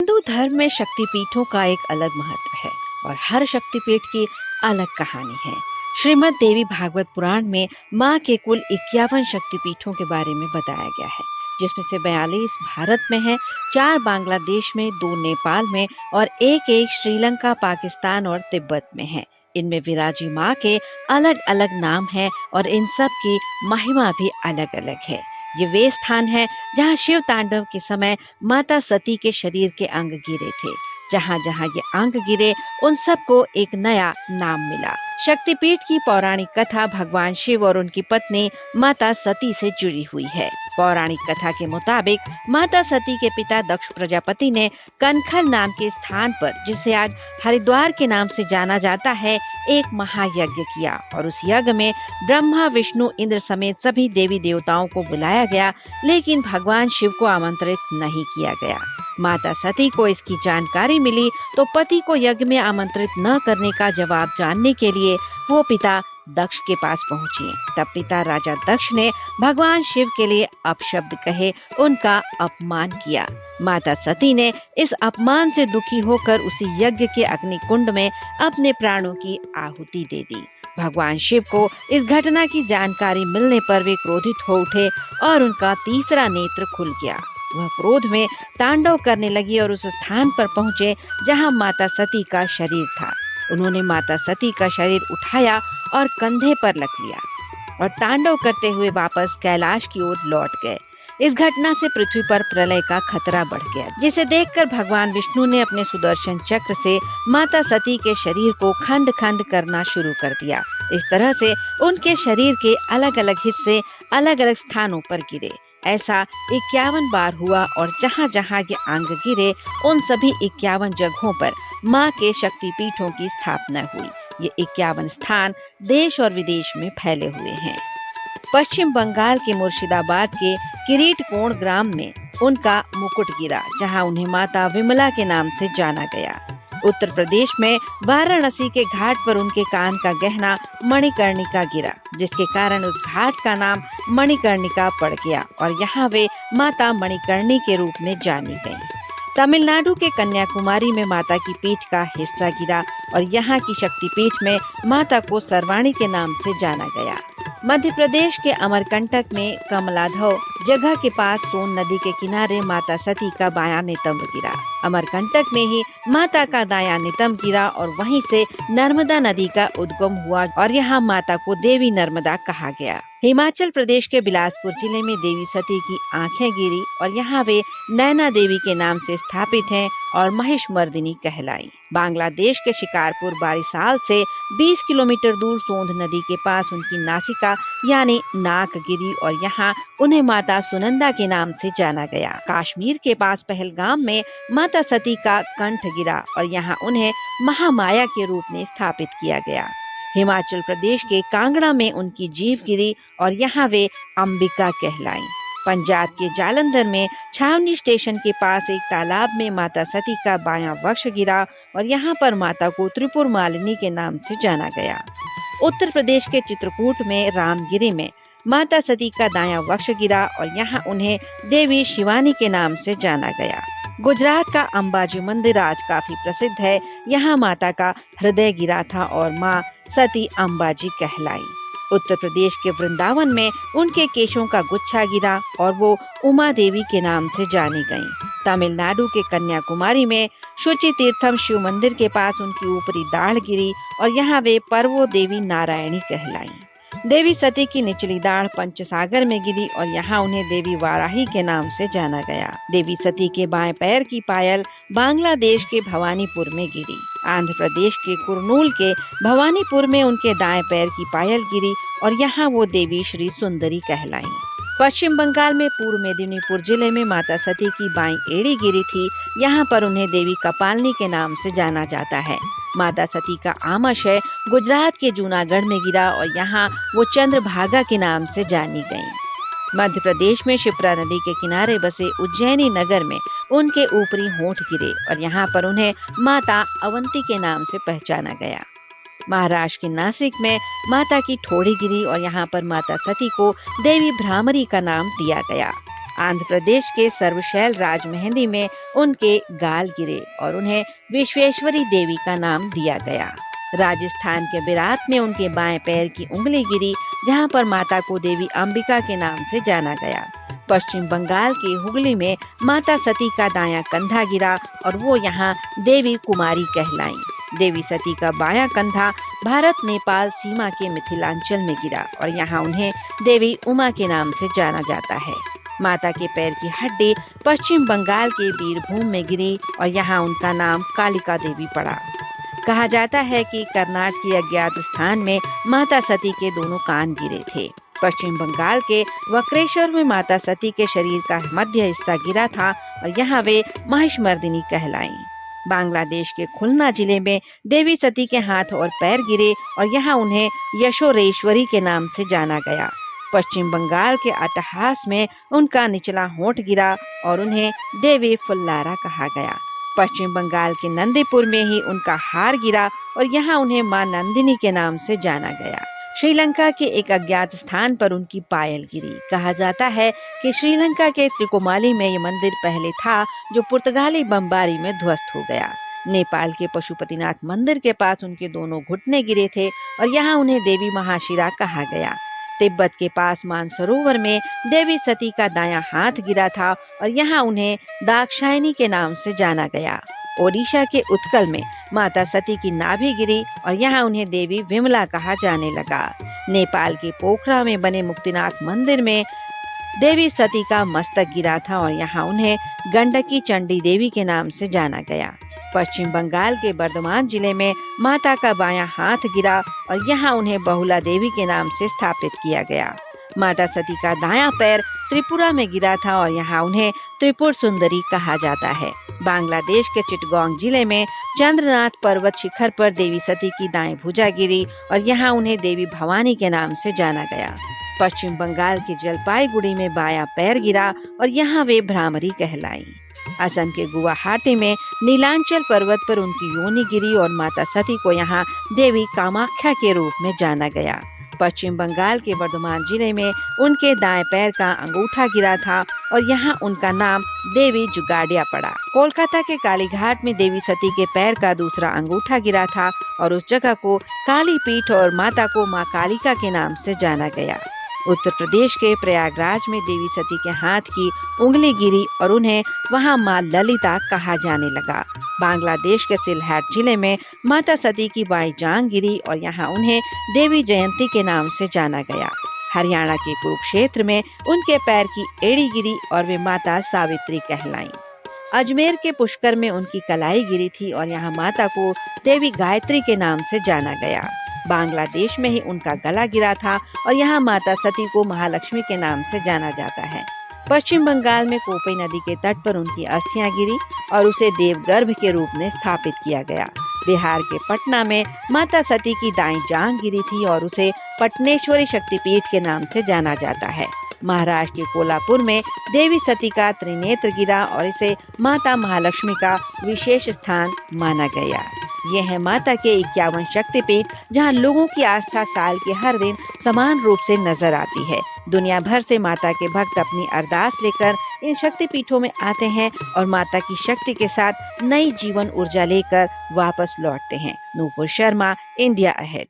हिंदू धर्म में शक्तिपीठों का एक अलग महत्व है और हर शक्तिपीठ की अलग कहानी है। श्रीमद् देवी भागवत पुराण में माँ के कुल 51 शक्तिपीठों के बारे में बताया गया है, जिसमें से 42 भारत में है, 4 बांग्लादेश में, 2 नेपाल में और एक श्रीलंका, पाकिस्तान और तिब्बत में है। इनमें विराजी माँ के अलग अलग नाम हैं और इन सब की महिमा भी अलग अलग है। ये वे स्थान है जहाँ शिव तांडव के समय माता सती के शरीर के अंग गिरे थे। जहाँ जहाँ ये अंग गिरे उन सबको एक नया नाम मिला। शक्तिपीठ की पौराणिक कथा भगवान शिव और उनकी पत्नी माता सती से जुड़ी हुई है। पौराणिक कथा के मुताबिक माता सती के पिता दक्ष प्रजापति ने कनखल नाम के स्थान पर, जिसे आज हरिद्वार के नाम से जाना जाता है, एक महायज्ञ किया और उस यज्ञ में ब्रह्मा, विष्णु, इंद्र समेत सभी देवी देवताओं को बुलाया गया, लेकिन भगवान शिव को आमंत्रित नहीं किया गया। माता सती को इसकी जानकारी मिली तो पति को यज्ञ में आमंत्रित न करने का जवाब जानने के लिए वो पिता दक्ष के पास पहुंची। तब पिता राजा दक्ष ने भगवान शिव के लिए अपशब्द कहे, उनका अपमान किया। माता सती ने इस अपमान से दुखी होकर उसी यज्ञ के अग्निकुंड में अपने प्राणों की आहुति दे दी। भगवान शिव को इस घटना की जानकारी मिलने पर वे क्रोधित हो उठे और उनका तीसरा नेत्र खुल गया। वह क्रोध में तांडव करने लगी और उस स्थान पर पहुंचे जहां माता सती का शरीर था। उन्होंने माता सती का शरीर उठाया और कंधे पर रख लिया और तांडव करते हुए वापस कैलाश की ओर लौट गए। इस घटना से पृथ्वी पर प्रलय का खतरा बढ़ गया, जिसे देखकर भगवान विष्णु ने अपने सुदर्शन चक्र से माता सती के शरीर को खंड खंड करना शुरू कर दिया। इस तरह से उनके शरीर के अलग अलग हिस्से अलग अलग स्थानों पर गिरे। ऐसा 51 बार हुआ और जहाँ जहाँ ये अंग गिरे उन सभी 51 जगहों पर माँ के शक्तिपीठों की स्थापना हुई। ये 51 स्थान देश और विदेश में फैले हुए हैं। पश्चिम बंगाल के मुर्शिदाबाद के किरीटकोण ग्राम में उनका मुकुट गिरा, जहाँ उन्हें माता विमला के नाम से जाना गया। उत्तर प्रदेश में वाराणसी के घाट पर उनके कान का गहना मणिकर्णिका गिरा, जिसके कारण उस घाट का नाम मणिकर्णिका पड़ गया और यहाँ वे माता मणिकर्णी के रूप में जानी गईं। तमिलनाडु के कन्याकुमारी में माता की पीठ का हिस्सा गिरा और यहाँ की शक्तिपीठ में माता को सर्वाणी के नाम से जाना गया। मध्य प्रदेश के अमरकंटक में कमलाधव जगह के पास सोन नदी के किनारे माता सती का बायां नितंब गिरा। अमरकंटक में ही माता का दायां नितंब गिरा और वहीं से नर्मदा नदी का उद्गम हुआ और यहाँ माता को देवी नर्मदा कहा गया। हिमाचल प्रदेश के बिलासपुर जिले में देवी सती की आंखें गिरी और यहाँ वे नैना देवी के नाम से स्थापित हैं और महिषमर्दिनी कहलाई। बांग्लादेश के शिकारपुर बारिसाल से 20 किलोमीटर दूर सोंध नदी के पास उनकी नासिका यानी नाक गिरी और यहाँ उन्हें माता सुनंदा के नाम से जाना गया। कश्मीर के पास पहलगाम में माता सती का कंठ गिरा और यहाँ उन्हें महामाया के रूप में स्थापित किया गया। हिमाचल प्रदेश के कांगड़ा में उनकी जीभ गिरी और यहाँ वे अंबिका कहलाईं। पंजाब के जालंधर में छावनी स्टेशन के पास एक तालाब में माता सती का बायां वक्ष गिरा और यहाँ पर माता को त्रिपुर मालिनी के नाम से जाना गया। उत्तर प्रदेश के चित्रकूट में रामगिरी में माता सती का दायां वक्ष गिरा और यहाँ उन्हें देवी शिवानी के नाम से जाना गया। गुजरात का अंबाजी मंदिर आज काफी प्रसिद्ध है। यहाँ माता का हृदय गिरा था और माँ सती अंबाजी कहलाई। उत्तर प्रदेश के वृंदावन में उनके केशों का गुच्छा गिरा और वो उमा देवी के नाम से जानी गईं। तमिलनाडु के कन्याकुमारी में शुचि तीर्थम शिव मंदिर के पास उनकी ऊपरी दाढ़ गिरी और यहाँ वे पर्वो देवी नारायणी कहलाईं। देवी सती की निचली दाढ़ पंचसागर में गिरी और यहाँ उन्हें देवी वाराही के नाम से जाना गया। देवी सती के बाएं पैर की पायल बांग्लादेश के भवानीपुर में गिरी। आंध्र प्रदेश के कुरनूल के भवानीपुर में उनके दाएं पैर की पायल गिरी और यहाँ वो देवी श्री सुंदरी कहलाईं। पश्चिम बंगाल में पूर्व मेदिनीपुर जिले में माता सती की बाईं एड़ी गिरी थी। यहाँ पर उन्हें देवी कपालनी के नाम से जाना जाता है। माता सती का आमाशय गुजरात के जूनागढ़ में गिरा और यहाँ वो चंद्रभागा के नाम से जानी गईं। मध्य प्रदेश में शिप्रा नदी के किनारे बसे उज्जैनी नगर में उनके ऊपरी होंठ गिरे और यहाँ पर उन्हें माता अवंती के नाम से पहचाना गया। महाराष्ट्र के नासिक में माता की ठोड़ी गिरी और यहाँ पर माता सती को देवी भ्रामरी का नाम दिया गया। आंध्र प्रदेश के सर्वशैल राज मेहंदी में उनके गाल गिरे और उन्हें विश्वेश्वरी देवी का नाम दिया गया। राजस्थान के विराट में उनके बाएं पैर की उंगली गिरी, जहां पर माता को देवी अंबिका के नाम से जाना गया। पश्चिम बंगाल के हुगली में माता सती का दायां कंधा गिरा और वो यहाँ देवी कुमारी कहलाईं। देवी सती का बायां कंधा भारत नेपाल सीमा के मिथिलांचल में गिरा और यहाँ उन्हें देवी उमा के नाम से जाना जाता है। माता के पैर की हड्डी पश्चिम बंगाल के बीरभूम में गिरी और यहाँ उनका नाम कालिका देवी पड़ा। कहा जाता है कि कर्नाटक के अज्ञात स्थान में माता सती के दोनों कान गिरे थे। पश्चिम बंगाल के वक्रेश्वर में माता सती के शरीर का मध्य हिस्सा गिरा था और यहाँ वे महिषमर्दिनी कहलाईं। बांग्लादेश के खुलना जिले में देवी सती के हाथ और पैर गिरे और यहाँ उन्हें यशोरेश्वरी के नाम से जाना गया। पश्चिम बंगाल के अट्टहास में उनका निचला होंठ गिरा और उन्हें देवी फुल्लारा कहा गया। पश्चिम बंगाल के नंदीपुर में ही उनका हार गिरा और यहाँ उन्हें मां नंदिनी के नाम से जाना गया। श्रीलंका के एक अज्ञात स्थान पर उनकी पायल गिरी। कहा जाता है कि श्रीलंका के त्रिकोमाली में ये मंदिर पहले था, जो पुर्तगाली बमबारी में ध्वस्त हो गया। नेपाल के पशुपतिनाथ मंदिर के पास उनके दोनों घुटने गिरे थे और यहाँ उन्हें देवी महाशिरा कहा गया। तिब्बत के पास मानसरोवर में देवी सती का दायां हाथ गिरा था और यहाँ उन्हें दाक्षायणी के नाम से जाना गया। ओडिशा के उत्कल में माता सती की नाभि गिरी और यहाँ उन्हें देवी विमला कहा जाने लगा। नेपाल के पोखरा में बने मुक्तिनाथ मंदिर में देवी सती का मस्तक गिरा था और यहाँ उन्हें गंडकी चंडी देवी के नाम से जाना गया। पश्चिम बंगाल के बर्धमान जिले में माता का बायां हाथ गिरा और यहाँ उन्हें बहुला देवी के नाम से स्थापित किया गया। माता सती का दायां पैर त्रिपुरा में गिरा था और यहाँ उन्हें त्रिपुर सुंदरी कहा जाता है। बांग्लादेश के चिटगांव जिले में चंद्रनाथ पर्वत शिखर पर देवी सती की दाएं भुजा गिरी और यहाँ उन्हें देवी भवानी के नाम से जाना गया। पश्चिम बंगाल के जलपाईगुड़ी में बायां पैर गिरा और यहाँ वे भ्रामरी कहलाईं। असम के गुवाहाटी में नीलांचल पर्वत पर उनकी योनि गिरी और माता सती को यहाँ देवी कामाख्या के रूप में जाना गया। पश्चिम बंगाल के वर्धमान जिले में उनके दाएं पैर का अंगूठा गिरा था और यहाँ उनका नाम देवी जुगाड़िया पड़ा। कोलकाता के कालीघाट में देवी सती के पैर का दूसरा अंगूठा गिरा था और उस जगह को काली पीठ और माता को माँ कालिका के नाम से जाना गया। उत्तर प्रदेश के प्रयागराज में देवी सती के हाथ की उंगली गिरी और उन्हें वहां मां ललिता कहा जाने लगा। बांग्लादेश के सिलहट जिले में माता सती की बाईं जांघ गिरी और यहाँ उन्हें देवी जयंती के नाम से जाना गया। हरियाणा के कुरुक्षेत्र में उनके पैर की एड़ी गिरी और वे माता सावित्री कहलाईं। अजमेर के पुष्कर में उनकी कलाई गिरी थी और यहाँ माता को देवी गायत्री के नाम से जाना गया। बांग्लादेश में ही उनका गला गिरा था और यहाँ माता सती को महालक्ष्मी के नाम से जाना जाता है। पश्चिम बंगाल में कोपई नदी के तट पर उनकी अस्थियां गिरी और उसे देवगर्भ के रूप में स्थापित किया गया। बिहार के पटना में माता सती की दाईं जांघ गिरी थी और उसे पटनेश्वरी शक्तिपीठ के नाम से जाना जाता है। महाराष्ट्र के कोल्हापुर में देवी सती का त्रिनेत्र गिरा और इसे माता महालक्ष्मी का विशेष स्थान माना गया। यह है माता के 51 शक्तिपीठ, जहां लोगों की आस्था साल के हर दिन समान रूप से नजर आती है। दुनिया भर से माता के भक्त अपनी अरदास लेकर इन शक्तिपीठों में आते हैं और माता की शक्ति के साथ नई जीवन ऊर्जा लेकर वापस लौटते हैं। Nupur Sharma, India ahead.